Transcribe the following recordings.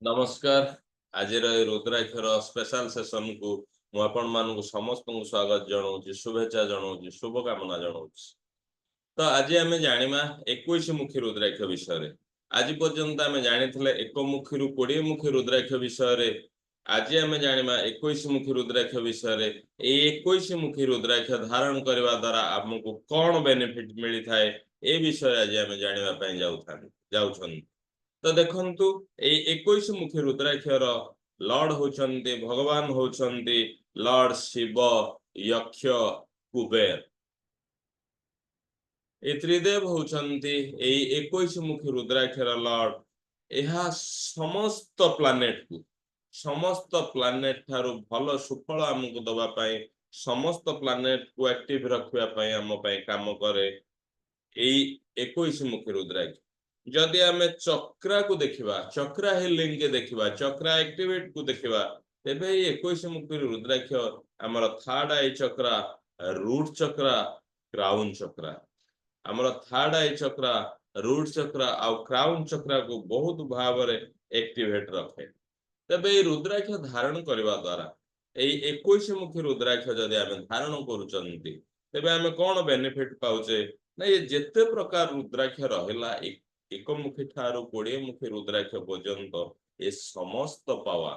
नमस्कार। आज रुद्राक्षर special session को मु आपण मानक समस्त को स्वागत जनाऊँ शुभेच्छा जनाऊँ शुभकामना जनाऊँ। तो आज आम जाना 21 मुखी रुद्राक्ष विषय। आज पर्यंत आम जानी एक मुखी रु 20 मुखी रुद्राक्ष विषय। आज आम जाना 21 मुखी रुद्राक्ष विषय। 21 मुखी रुद्राक्ष धारण करने द्वारा आमको कौन बेनिफिट मिली थाए ए विषय आज आम जाना जाऊँ। तो देखंतु ए 21 मुखी रुद्राक्षर लॉर्ड होचंती भगवान होचंती लॉर्ड शिव यक्ष कुबेर। ए त्रिदेव होचंती ए 21 मुखी रुद्राक्षर लॉर्ड। एहा समस्त प्लानेट थारु भल सुफल हमको दबा पाए समस्त प्लानेट को एक्टिव रखिया पाए हम पाए काम करे ए 21 मुखी रुद्राक्ष। जदि आम चक्रा को देखा चक्रा हिलिंग के देखा चक्रा एक्टिवेट को देखा तेबे 21 मुखी रुद्राक्ष आमर थर्ड आई चक्रा रूट चक्रा क्राउन चक्रा आमर थर्ड आई चक्रा रूट चक्रा आ क्राउन चक्रा को बहुत भाव एक्टिवेट रखे। तेबे ये रुद्राक्ष धारण करने द्वारा यही 21 मुखी रुद्राक्ष जदि आम धारण करुचंती तेबे आम कौन बेनिफिट पाउचे ना ये जेते प्रकार रुद्राक्ष रहिला एक मुखी ठारू 20 मुखी रुद्राक्ष पर्यंत ए समस्त पावर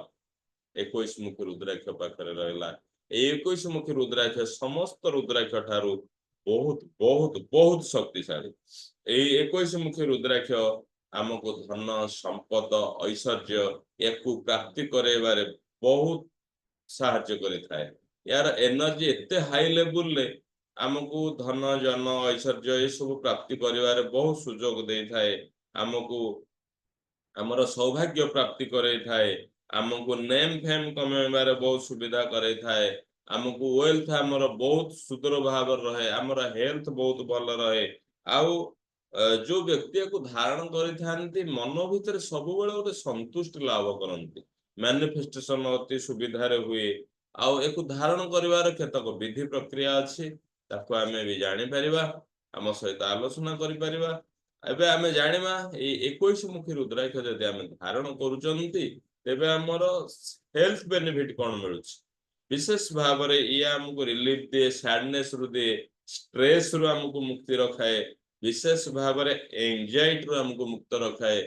21 मुखी रुद्राक्ष पाखरे रहिला। 21 मुखी रुद्राक्ष समस्त रुद्राक्ष ठारू बहुत बहुत बहुत शक्तिशाली। ए 21 मुखी रुद्राक्ष आमको धन संपद ऐश्वर्य याकू प्राप्ति करेबारे बहुत साहाय्य करिथाए। यार एनर्जी एते हाई लेवल ले आमको धन जन ऐश्वर्य ये सब प्राप्ति करिबारे बहुत सुजोग दे थाए। आमको आमर सौभाग्य प्राप्ति करे थाए। आमको नेम फेम कमेबारे बहुत सुविधा करे थाए। आमको वेल्थ आमर बहुत सुदृढ़ भाव रहे आमर हेल्थ बहुत भल रहे। आउ जो व्यक्ति को धारण करिथांती मन भितर सब बेले गोटे संतुष्टि लाभ करंती मैनिफेस्टेशन अति सुविधा रे हुए। आउ एको धारण करिवार केतक विधि प्रक्रिया अछि ताको आमे भी जानि परिबा आम सहित आलोचना करि परिबा। एबे आमे जानिबा ए 21 मुखी रुद्राक्ष जदि आमे धारण करूचंती तेबे हमर हेल्थ बेनिफिट कोन मिलुछ विशेष भाव रे ये हमको रिलीफ दे सैडनेस रु दे स्ट्रेस रु हमको मुक्ति रखाए विशेष भाव रे एंजाइटी रु हमको मुक्त रखाए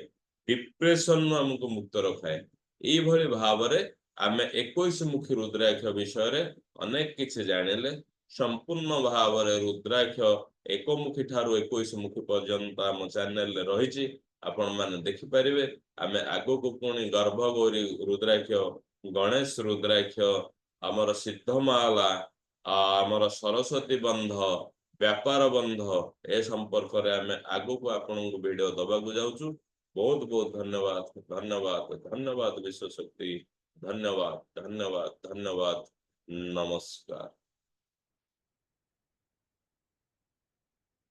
डिप्रेशन रु हमको मुक्त रखाए। ई भली भाव रे आमे 21 मुखी रुद्राक्ष विषय रे अनेक किछि जानिले संपूर्ण भाव रे रुद्राक्ष एक मुखी ठारू 21 मुखी पर्यंत आम चैनल रे रहिछि आपण माने देखि परिबे। आमे आगो को पुणी गर्भगौरी रुद्राक्ष गणेश रुद्राक्ष आमर सिद्धमाला आमर सरस्वती बंध व्यापार बंध ए संपर्क रे आमे आगो को आपण को वीडियो दबा को जाउछु। बहुत बहुत धन्यवाद धन्यवाद धन्यवाद विश्व शक्ति धन्यवाद धन्यवाद धन्यवाद नमस्कार।